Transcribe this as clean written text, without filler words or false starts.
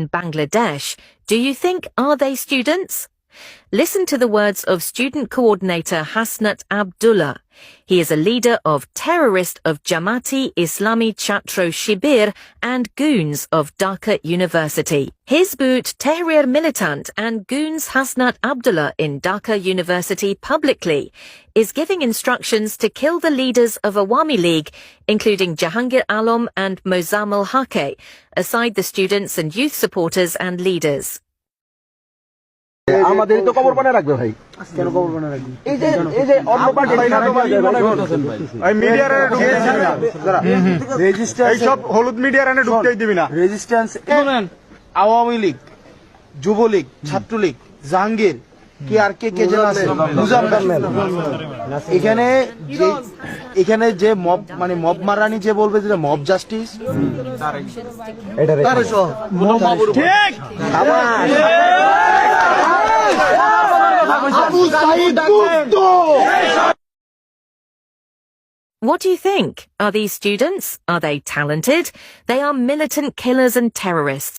in Bangladesh, do you think are they students? Listen to the words of student coordinator Hasnat Abdullah. He is a leader of terrorist of Jamati Islami Chatro Shibir and goons of Dhaka University. Hizbut Tahrir militant and goons Hasnat Abdullah in Dhaka University publicly is giving instructions to kill the leaders of Awami League, including Jahangir Alam and Mozammel Haqi, aside the students and youth supporters and leaders. আমাদের তো খবর বানায় রাখবে ভাই কেন খবর বানায় রাখবে এই যে অন্য পার্টি এই মিডিয়ারে ঢুকতে দিবি না রেজিস্ট্যান্স এই সব হলুদ মিডিয়ারে ঢুকতেই দিবি না রেজিস্ট্যান্স শুনেন আওয়ামী লীগ যুবলীগ ছাত্রলীগ জাহাঙ্গীর কি আর কে কে যেন আছে মুজাম্মেল এখানে যে মব মানে মব মারানি যে বলবে যে মব জাস্টিস এটা ঠিক What do you think? Are these students? Are they talented? They are militant killers and terrorists.